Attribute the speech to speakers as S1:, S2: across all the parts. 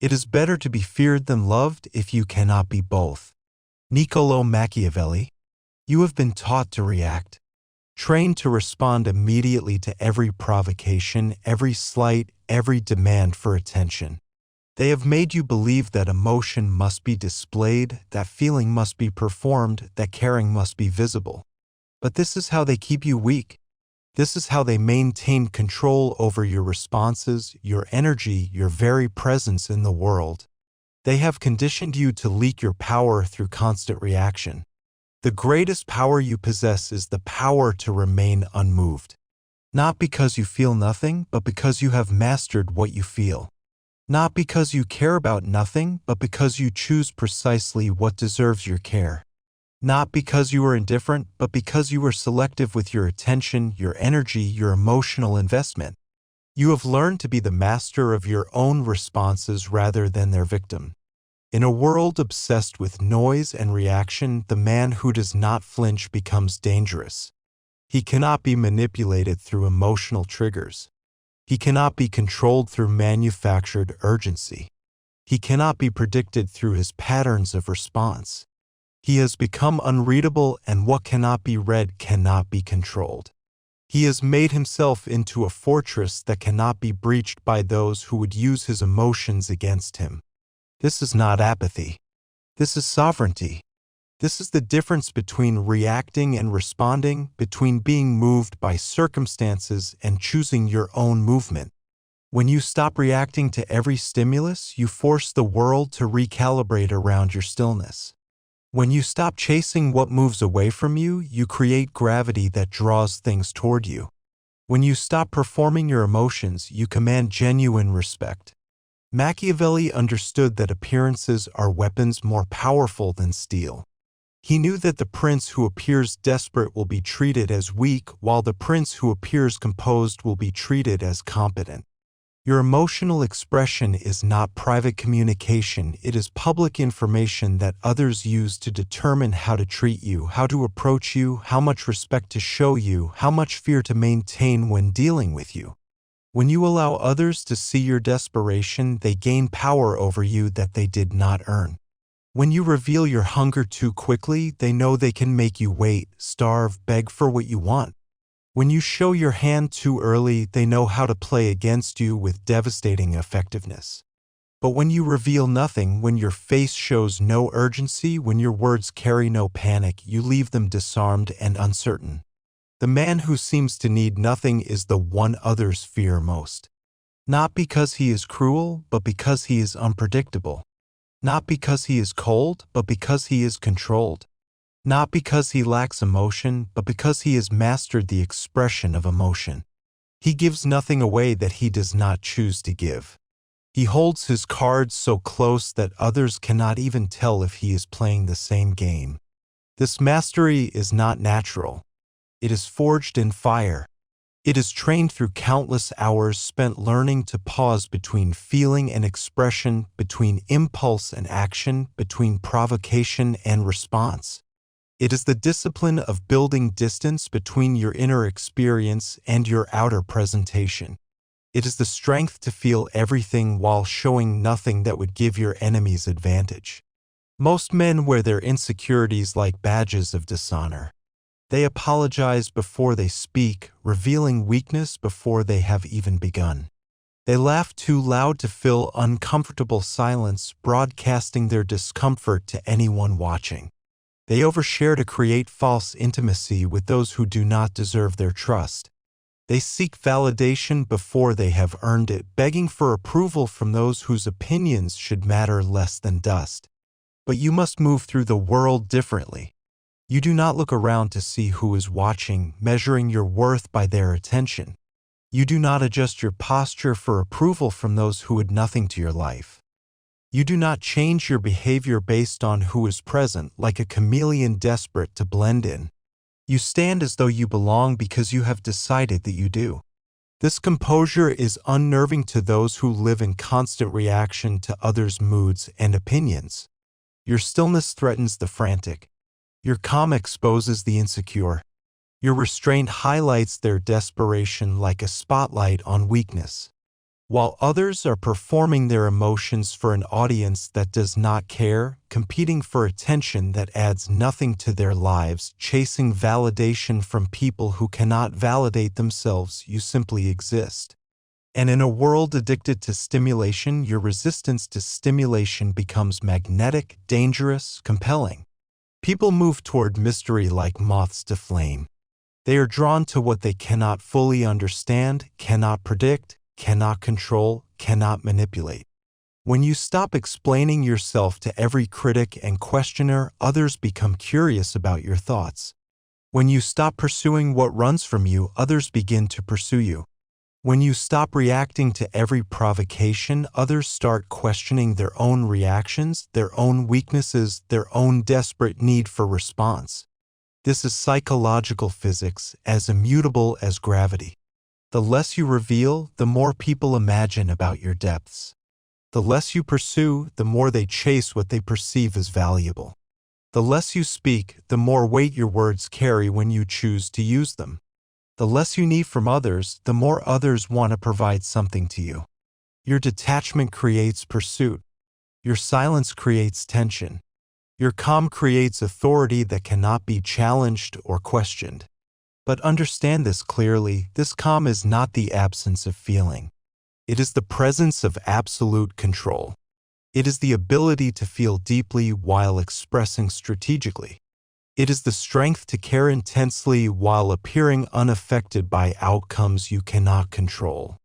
S1: It is better to be feared than loved if you cannot be both. Niccolò Machiavelli. You have been taught to react, trained to respond immediately to every provocation, every slight, every demand for attention. They have made you believe that emotion must be displayed, that feeling must be performed, that caring must be visible. But this is how they keep you weak. This is how they maintain control over your responses, your energy, your very presence in the world. They have conditioned you to leak your power through constant reaction. The greatest power you possess is the power to remain unmoved. Not because you feel nothing, but because you have mastered what you feel. Not because you care about nothing, but because you choose precisely what deserves your care. Not because you are indifferent, but because you are selective with your attention, your energy, your emotional investment. You have learned to be the master of your own responses rather than their victim. In a world obsessed with noise and reaction, the man who does not flinch becomes dangerous. He cannot be manipulated through emotional triggers. He cannot be controlled through manufactured urgency. He cannot be predicted through his patterns of response. He has become unreadable, and what cannot be read cannot be controlled. He has made himself into a fortress that cannot be breached by those who would use his emotions against him. This is not apathy. This is sovereignty. This is the difference between reacting and responding, between being moved by circumstances and choosing your own movement. When you stop reacting to every stimulus, you force the world to recalibrate around your stillness. When you stop chasing what moves away from you, you create gravity that draws things toward you. When you stop performing your emotions, you command genuine respect. Machiavelli understood that appearances are weapons more powerful than steel. He knew that the prince who appears desperate will be treated as weak, while the prince who appears composed will be treated as competent. Your emotional expression is not private communication, it is public information that others use to determine how to treat you, how to approach you, how much respect to show you, how much fear to maintain when dealing with you. When you allow others to see your desperation, they gain power over you that they did not earn. When you reveal your hunger too quickly, they know they can make you wait, starve, beg for what you want. When you show your hand too early, they know how to play against you with devastating effectiveness. But when you reveal nothing, when your face shows no urgency, when your words carry no panic, you leave them disarmed and uncertain. The man who seems to need nothing is the one others fear most. Not because he is cruel, but because he is unpredictable. Not because he is cold, but because he is controlled. Not because he lacks emotion, but because he has mastered the expression of emotion. He gives nothing away that he does not choose to give. He holds his cards so close that others cannot even tell if he is playing the same game. This mastery is not natural. It is forged in fire. It is trained through countless hours spent learning to pause between feeling and expression, between impulse and action, between provocation and response. It is the discipline of building distance between your inner experience and your outer presentation. It is the strength to feel everything while showing nothing that would give your enemies advantage. Most men wear their insecurities like badges of dishonor. They apologize before they speak, revealing weakness before they have even begun. They laugh too loud to fill uncomfortable silence, broadcasting their discomfort to anyone watching. They overshare to create false intimacy with those who do not deserve their trust. They seek validation before they have earned it, begging for approval from those whose opinions should matter less than dust. But you must move through the world differently. You do not look around to see who is watching, measuring your worth by their attention. You do not adjust your posture for approval from those who add nothing to your life. You do not change your behavior based on who is present, like a chameleon desperate to blend in. You stand as though you belong because you have decided that you do. This composure is unnerving to those who live in constant reaction to others' moods and opinions. Your stillness threatens the frantic. Your calm exposes the insecure. Your restraint highlights their desperation like a spotlight on weakness. while others are performing their emotions for an audience that does not care, competing for attention that adds nothing to their lives, chasing validation from people who cannot validate themselves. You simply exist. And in a world addicted to stimulation, your resistance to stimulation becomes magnetic, dangerous, compelling. People move toward mystery like moths to flame. They are drawn to what they cannot fully understand, cannot predict, cannot control, cannot manipulate. When you stop explaining yourself to every critic and questioner, others become curious about your thoughts. When you stop pursuing what runs from you, others begin to pursue you. When you stop reacting to every provocation, others start questioning their own reactions, their own weaknesses, their own desperate need for response. This is psychological physics, as immutable as gravity. The less you reveal, the more people imagine about your depths. The less you pursue, the more they chase what they perceive as valuable. The less you speak, the more weight your words carry when you choose to use them. The less you need from others, the more others want to provide something to you. Your detachment creates pursuit. Your silence creates tension. Your calm creates authority that cannot be challenged or questioned. But understand this clearly, this calm is not the absence of feeling. It is the presence of absolute control. It is the ability to feel deeply while expressing strategically. It is the strength to care intensely while appearing unaffected by outcomes you cannot control.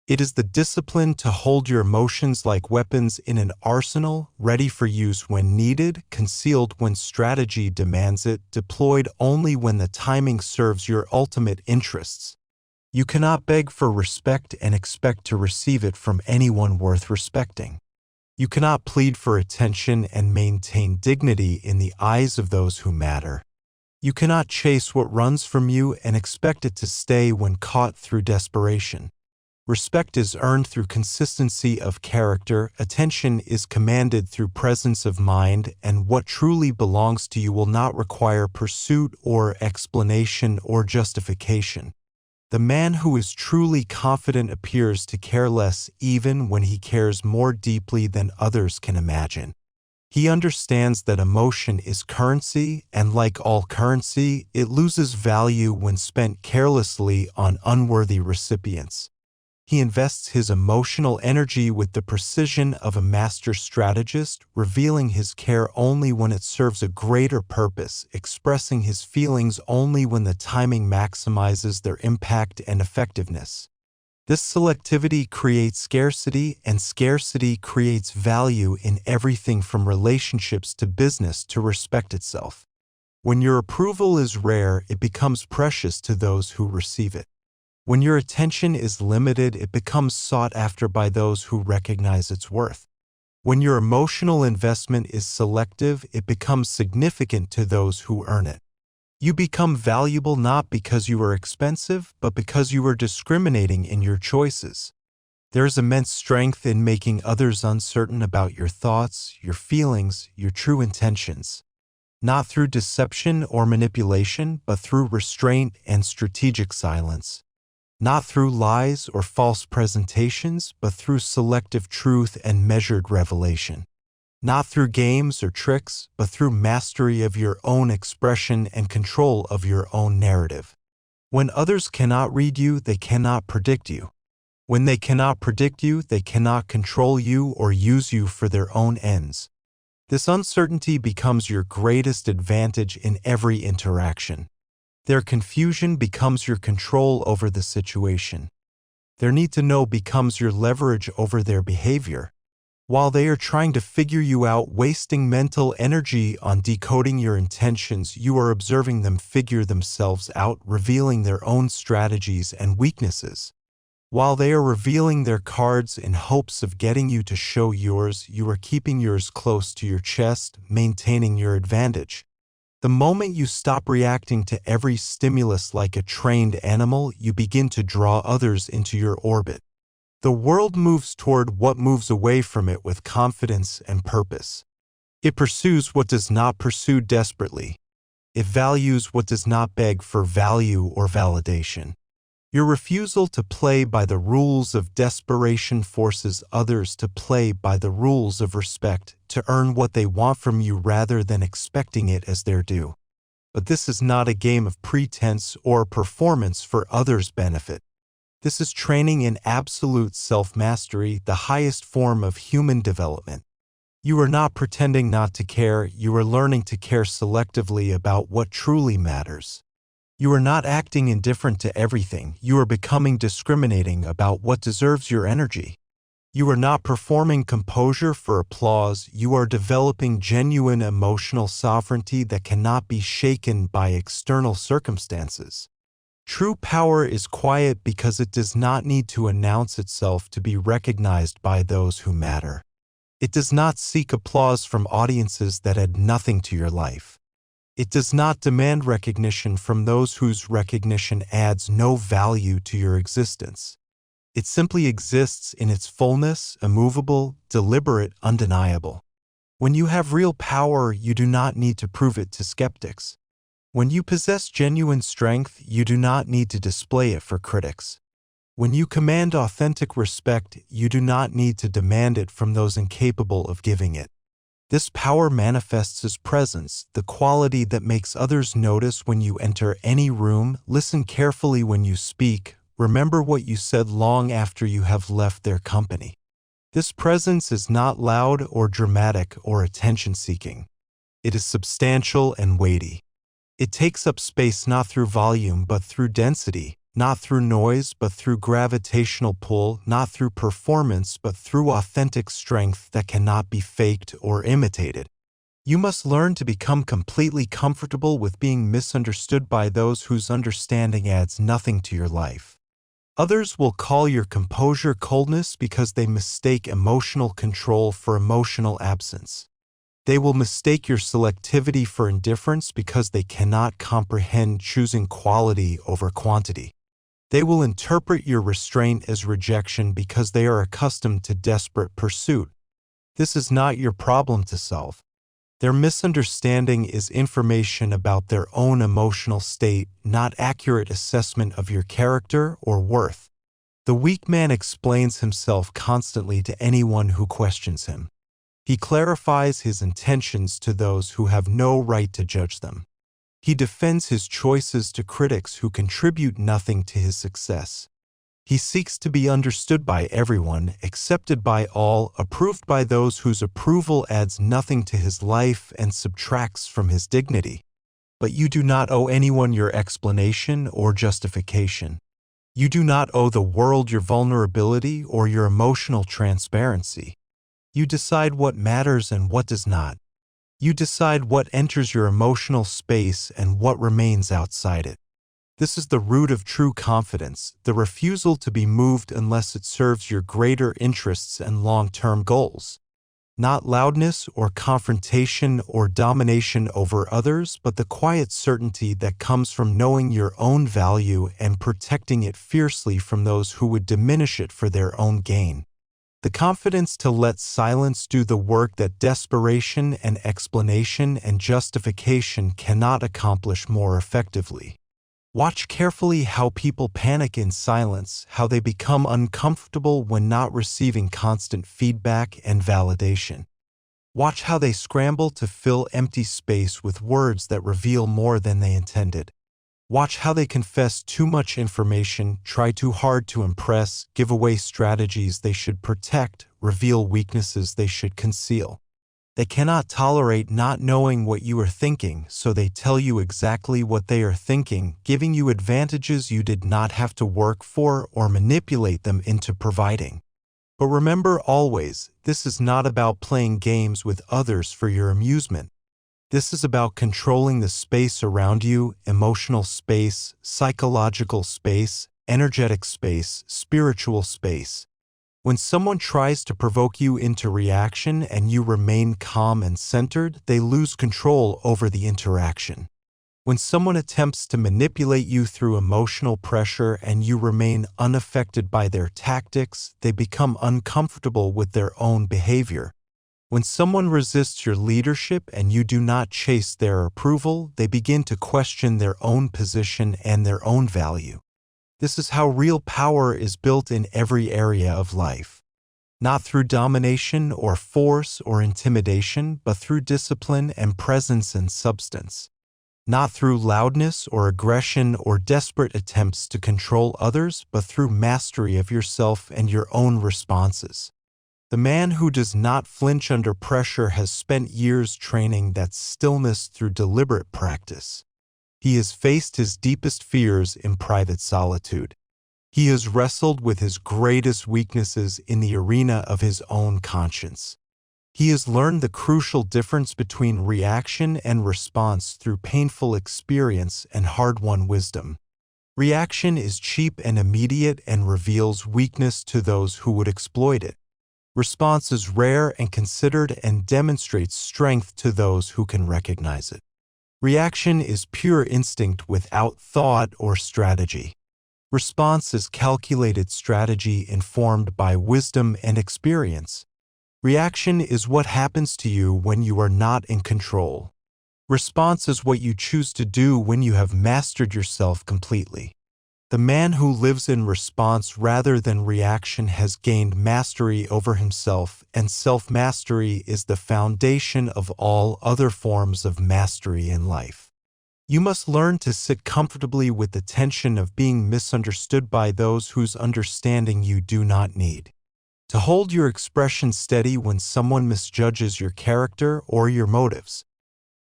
S1: It is the discipline to hold your emotions like weapons in an arsenal, ready for use when needed, concealed when strategy demands it, deployed only when the timing serves your ultimate interests. You cannot beg for respect and expect to receive it from anyone worth respecting. You cannot plead for attention and maintain dignity in the eyes of those who matter. You cannot chase what runs from you and expect it to stay when caught through desperation. Respect is earned through consistency of character, attention is commanded through presence of mind, and what truly belongs to you will not require pursuit or explanation or justification. The man who is truly confident appears to care less even when he cares more deeply than others can imagine. He understands that emotion is currency, and like all currency, it loses value when spent carelessly on unworthy recipients. He invests his emotional energy with the precision of a master strategist, revealing his care only when it serves a greater purpose, expressing his feelings only when the timing maximizes their impact and effectiveness. This selectivity creates scarcity, and scarcity creates value in everything from relationships to business to respect itself. When your approval is rare, it becomes precious to those who receive it. When your attention is limited, it becomes sought after by those who recognize its worth. When your emotional investment is selective, it becomes significant to those who earn it. You become valuable not because you are expensive, but because you are discriminating in your choices. There is immense strength in making others uncertain about your thoughts, your feelings, your true intentions. Not through deception or manipulation, but through restraint and strategic silence. Not through lies or false presentations, but through selective truth and measured revelation. Not through games or tricks, but through mastery of your own expression and control of your own narrative. When others cannot read you, they cannot predict you. When they cannot predict you, they cannot control you or use you for their own ends. This uncertainty becomes your greatest advantage in every interaction. Their confusion becomes your control over the situation. Their need to know becomes your leverage over their behavior. While they are trying to figure you out, wasting mental energy on decoding your intentions, you are observing them figure themselves out, revealing their own strategies and weaknesses. While they are revealing their cards in hopes of getting you to show yours, you are keeping yours close to your chest, maintaining your advantage. The moment you stop reacting to every stimulus like a trained animal, you begin to draw others into your orbit. The world moves toward what moves away from it with confidence and purpose. It pursues what does not pursue desperately. It values what does not beg for value or validation. Your refusal to play by the rules of desperation forces others to play by the rules of respect, to earn what they want from you rather than expecting it as their due. But this is not a game of pretense or performance for others' benefit. This is training in absolute self-mastery, the highest form of human development. You are not pretending not to care, you are learning to care selectively about what truly matters. You are not acting indifferent to everything, you are becoming discriminating about what deserves your energy. You are not performing composure for applause, you are developing genuine emotional sovereignty that cannot be shaken by external circumstances. True power is quiet because it does not need to announce itself to be recognized by those who matter. It does not seek applause from audiences that add nothing to your life. It does not demand recognition from those whose recognition adds no value to your existence. It simply exists in its fullness, immovable, deliberate, undeniable. When you have real power, you do not need to prove it to skeptics. When you possess genuine strength, you do not need to display it for critics. When you command authentic respect, you do not need to demand it from those incapable of giving it. This power manifests as presence, the quality that makes others notice when you enter any room, listen carefully when you speak, remember what you said long after you have left their company. This presence is not loud or dramatic or attention-seeking. It is substantial and weighty. It takes up space not through volume but through density, not through noise but through gravitational pull, not through performance but through authentic strength that cannot be faked or imitated. You must learn to become completely comfortable with being misunderstood by those whose understanding adds nothing to your life. Others will call your composure coldness because they mistake emotional control for emotional absence. They will mistake your selectivity for indifference because they cannot comprehend choosing quality over quantity. They will interpret your restraint as rejection because they are accustomed to desperate pursuit. This is not your problem to solve. Their misunderstanding is information about their own emotional state, not accurate assessment of your character or worth. The weak man explains himself constantly to anyone who questions him. He clarifies his intentions to those who have no right to judge them. He defends his choices to critics who contribute nothing to his success. He seeks to be understood by everyone, accepted by all, approved by those whose approval adds nothing to his life and subtracts from his dignity. But you do not owe anyone your explanation or justification. You do not owe the world your vulnerability or your emotional transparency. You decide what matters and what does not. You decide what enters your emotional space and what remains outside it. This is the root of true confidence, the refusal to be moved unless it serves your greater interests and long-term goals. Not loudness or confrontation or domination over others, but the quiet certainty that comes from knowing your own value and protecting it fiercely from those who would diminish it for their own gain. The confidence to let silence do the work that desperation and explanation and justification cannot accomplish more effectively. Watch carefully how people panic in silence, how they become uncomfortable when not receiving constant feedback and validation. Watch how they scramble to fill empty space with words that reveal more than they intended. Watch how they confess too much information, try too hard to impress, give away strategies they should protect, reveal weaknesses they should conceal. They cannot tolerate not knowing what you are thinking, so they tell you exactly what they are thinking, giving you advantages you did not have to work for or manipulate them into providing. But remember always, this is not about playing games with others for your amusement. This is about controlling the space around you, emotional space, psychological space, energetic space, spiritual space. When someone tries to provoke you into reaction and you remain calm and centered, they lose control over the interaction. When someone attempts to manipulate you through emotional pressure and you remain unaffected by their tactics, they become uncomfortable with their own behavior. When someone resists your leadership and you do not chase their approval, they begin to question their own position and their own value. This is how real power is built in every area of life. Not through domination or force or intimidation, but through discipline and presence and substance. Not through loudness or aggression or desperate attempts to control others, but through mastery of yourself and your own responses. The man who does not flinch under pressure has spent years training that stillness through deliberate practice. He has faced his deepest fears in private solitude. He has wrestled with his greatest weaknesses in the arena of his own conscience. He has learned the crucial difference between reaction and response through painful experience and hard-won wisdom. Reaction is cheap and immediate and reveals weakness to those who would exploit it. Response is rare and considered and demonstrates strength to those who can recognize it. Reaction is pure instinct without thought or strategy. Response is calculated strategy informed by wisdom and experience. Reaction is what happens to you when you are not in control. Response is what you choose to do when you have mastered yourself completely. The man who lives in response rather than reaction has gained mastery over himself, and self-mastery is the foundation of all other forms of mastery in life. You must learn to sit comfortably with the tension of being misunderstood by those whose understanding you do not need. To hold your expression steady when someone misjudges your character or your motives.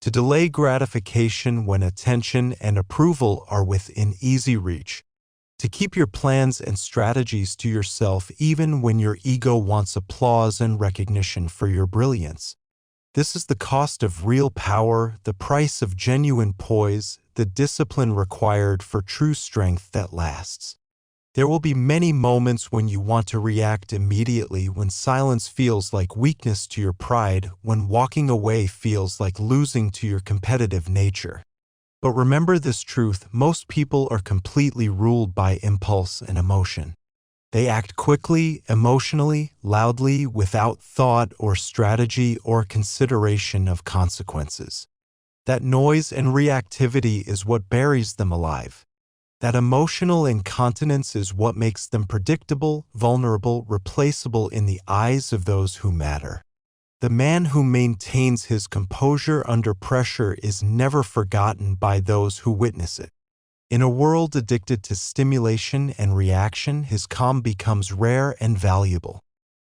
S1: To delay gratification when attention and approval are within easy reach. To keep your plans and strategies to yourself even when your ego wants applause and recognition for your brilliance. This is the cost of real power, the price of genuine poise, the discipline required for true strength that lasts. There will be many moments when you want to react immediately, when silence feels like weakness to your pride, when walking away feels like losing to your competitive nature. But remember this truth: most people are completely ruled by impulse and emotion. They act quickly, emotionally, loudly, without thought or strategy or consideration of consequences. That noise and reactivity is what buries them alive. That emotional incontinence is what makes them predictable, vulnerable, replaceable in the eyes of those who matter. The man who maintains his composure under pressure is never forgotten by those who witness it. In a world addicted to stimulation and reaction, his calm becomes rare and valuable.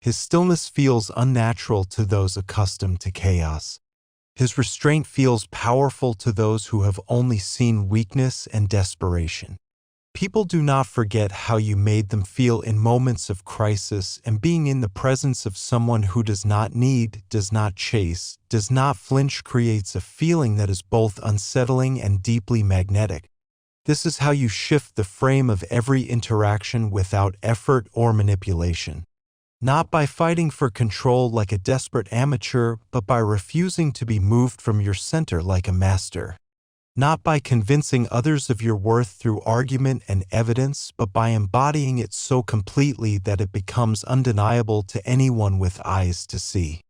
S1: His stillness feels unnatural to those accustomed to chaos. His restraint feels powerful to those who have only seen weakness and desperation. People do not forget how you made them feel in moments of crisis, and being in the presence of someone who does not need, does not chase, does not flinch creates a feeling that is both unsettling and deeply magnetic. This is how you shift the frame of every interaction without effort or manipulation. Not by fighting for control like a desperate amateur, but by refusing to be moved from your center like a master. Not by convincing others of your worth through argument and evidence, but by embodying it so completely that it becomes undeniable to anyone with eyes to see.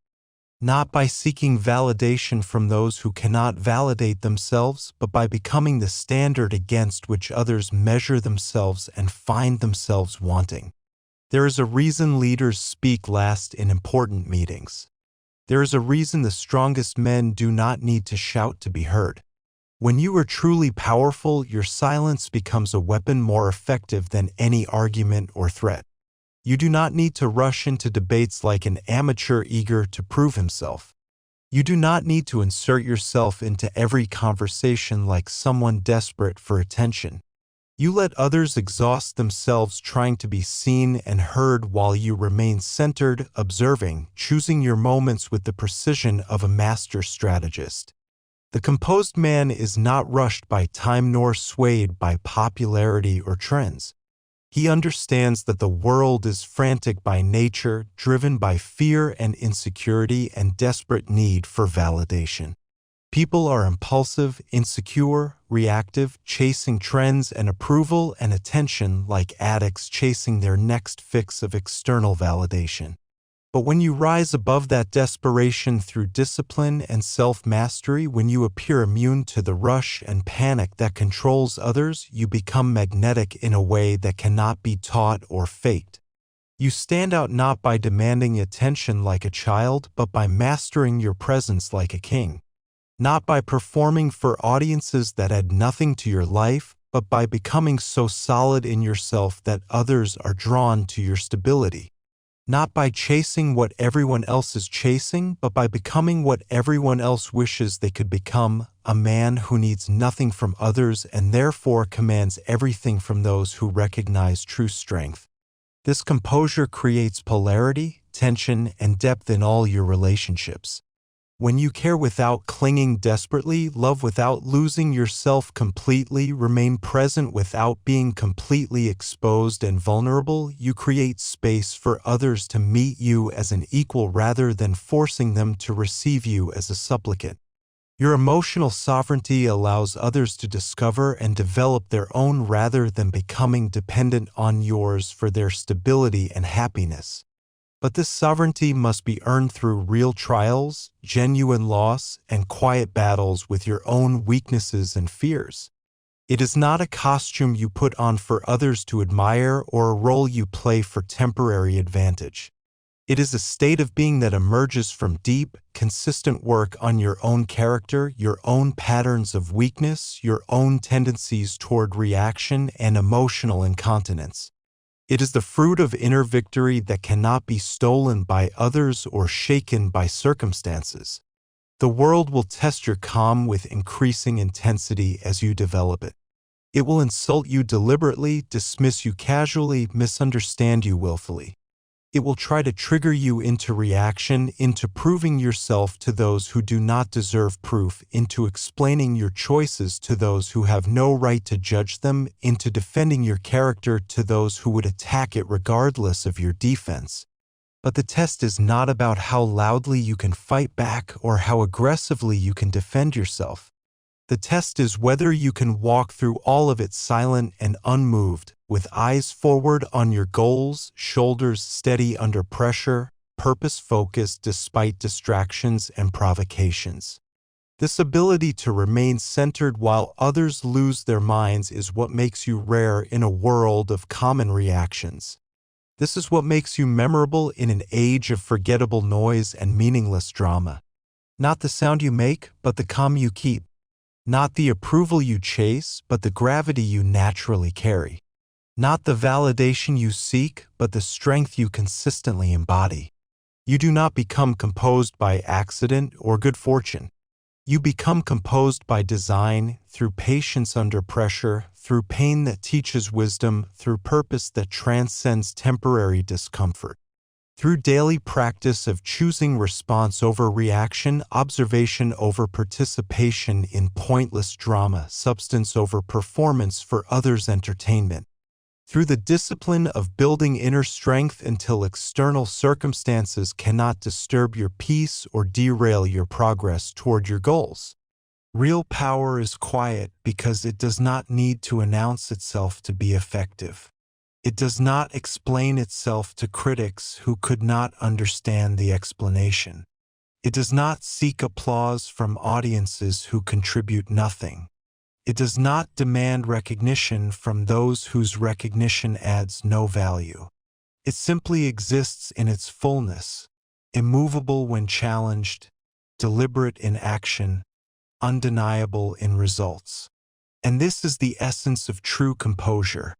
S1: Not by seeking validation from those who cannot validate themselves, but by becoming the standard against which others measure themselves and find themselves wanting. There is a reason leaders speak last in important meetings. There is a reason the strongest men do not need to shout to be heard. When you are truly powerful, your silence becomes a weapon more effective than any argument or threat. You do not need to rush into debates like an amateur eager to prove himself. You do not need to insert yourself into every conversation like someone desperate for attention. You let others exhaust themselves trying to be seen and heard while you remain centered, observing, choosing your moments with the precision of a master strategist. The composed man is not rushed by time nor swayed by popularity or trends. He understands that the world is frantic by nature, driven by fear and insecurity and desperate need for validation. People are impulsive, insecure, reactive, chasing trends and approval and attention like addicts chasing their next fix of external validation. But when you rise above that desperation through discipline and self-mastery, when you appear immune to the rush and panic that controls others, you become magnetic in a way that cannot be taught or faked. You stand out not by demanding attention like a child, but by mastering your presence like a king. Not by performing for audiences that add nothing to your life, but by becoming so solid in yourself that others are drawn to your stability. Not by chasing what everyone else is chasing, but by becoming what everyone else wishes they could become, a man who needs nothing from others and therefore commands everything from those who recognize true strength. This composure creates polarity, tension, and depth in all your relationships. When you care without clinging desperately, love without losing yourself completely, remain present without being completely exposed and vulnerable, you create space for others to meet you as an equal rather than forcing them to receive you as a supplicant. Your emotional sovereignty allows others to discover and develop their own rather than becoming dependent on yours for their stability and happiness. But this sovereignty must be earned through real trials, genuine loss, and quiet battles with your own weaknesses and fears. It is not a costume you put on for others to admire or a role you play for temporary advantage. It is a state of being that emerges from deep, consistent work on your own character, your own patterns of weakness, your own tendencies toward reaction and emotional incontinence. It is the fruit of inner victory that cannot be stolen by others or shaken by circumstances. The world will test your calm with increasing intensity as you develop it. It will insult you deliberately, dismiss you casually, misunderstand you willfully. It will try to trigger you into reaction, into proving yourself to those who do not deserve proof, into explaining your choices to those who have no right to judge them, into defending your character to those who would attack it regardless of your defense. But the test is not about how loudly you can fight back or how aggressively you can defend yourself. The test is whether you can walk through all of it silent and unmoved, with eyes forward on your goals, shoulders steady under pressure, purpose focused despite distractions and provocations. This ability to remain centered while others lose their minds is what makes you rare in a world of common reactions. This is what makes you memorable in an age of forgettable noise and meaningless drama. Not the sound you make, but the calm you keep. Not the approval you chase, but the gravity you naturally carry. Not the validation you seek, but the strength you consistently embody. You do not become composed by accident or good fortune. You become composed by design, through patience under pressure, through pain that teaches wisdom, through purpose that transcends temporary discomfort. Through daily practice of choosing response over reaction, observation over participation in pointless drama, substance over performance for others' entertainment. Through the discipline of building inner strength until external circumstances cannot disturb your peace or derail your progress toward your goals. Real power is quiet because it does not need to announce itself to be effective. It does not explain itself to critics who could not understand the explanation. It does not seek applause from audiences who contribute nothing. It does not demand recognition from those whose recognition adds no value. It simply exists in its fullness, immovable when challenged, deliberate in action, undeniable in results. And this is the essence of true composure.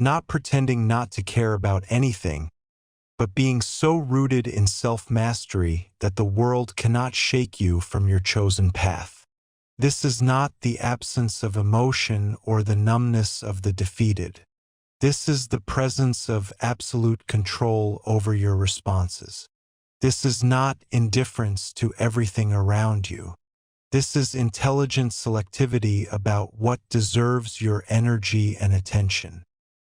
S1: Not pretending not to care about anything, but being so rooted in self-mastery that the world cannot shake you from your chosen path. This is not the absence of emotion or the numbness of the defeated. This is the presence of absolute control over your responses. This is not indifference to everything around you. This is intelligent selectivity about what deserves your energy and attention.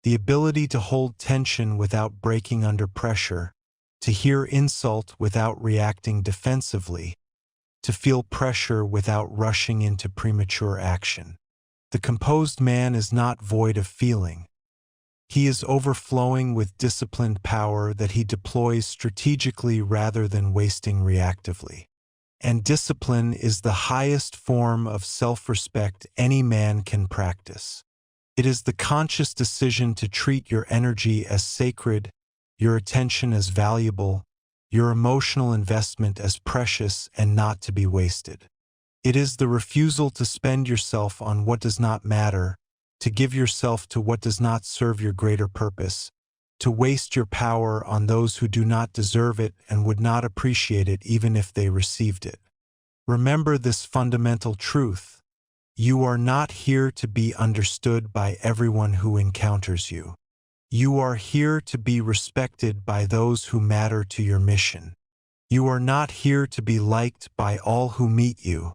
S1: The ability to hold tension without breaking under pressure, to hear insult without reacting defensively, to feel pressure without rushing into premature action. The composed man is not void of feeling. He is overflowing with disciplined power that he deploys strategically rather than wasting reactively. And discipline is the highest form of self-respect any man can practice. It is the conscious decision to treat your energy as sacred, your attention as valuable, your emotional investment as precious and not to be wasted. It is the refusal to spend yourself on what does not matter, to give yourself to what does not serve your greater purpose, to waste your power on those who do not deserve it and would not appreciate it even if they received it. Remember this fundamental truth. You are not here to be understood by everyone who encounters you. You are here to be respected by those who matter to your mission. You are not here to be liked by all who meet you.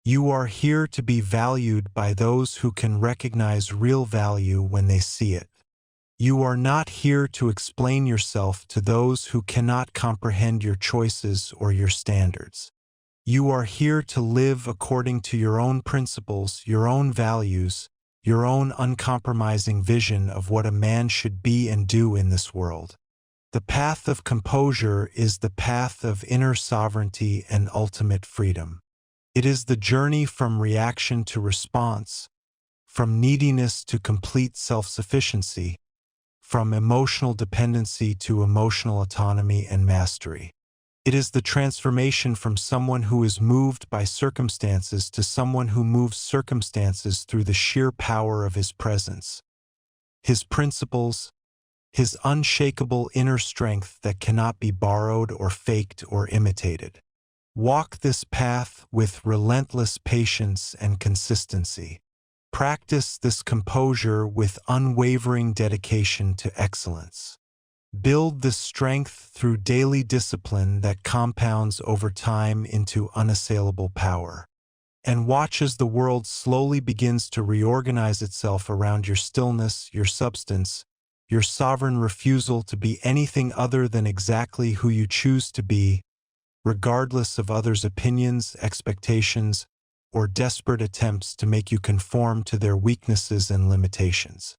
S1: You are here to be valued by those who can recognize real value when they see it. You are not here to explain yourself to those who cannot comprehend your choices or your standards. You are here to live according to your own principles, your own values, your own uncompromising vision of what a man should be and do in this world. The path of composure is the path of inner sovereignty and ultimate freedom. It is the journey from reaction to response, from neediness to complete self-sufficiency, from emotional dependency to emotional autonomy and mastery. It is the transformation from someone who is moved by circumstances to someone who moves circumstances through the sheer power of his presence, his principles, his unshakable inner strength that cannot be borrowed or faked or imitated. Walk this path with relentless patience and consistency. Practice this composure with unwavering dedication to excellence. Build this strength through daily discipline that compounds over time into unassailable power. And watch as the world slowly begins to reorganize itself around your stillness, your substance, your sovereign refusal to be anything other than exactly who you choose to be, regardless of others' opinions, expectations, or desperate attempts to make you conform to their weaknesses and limitations.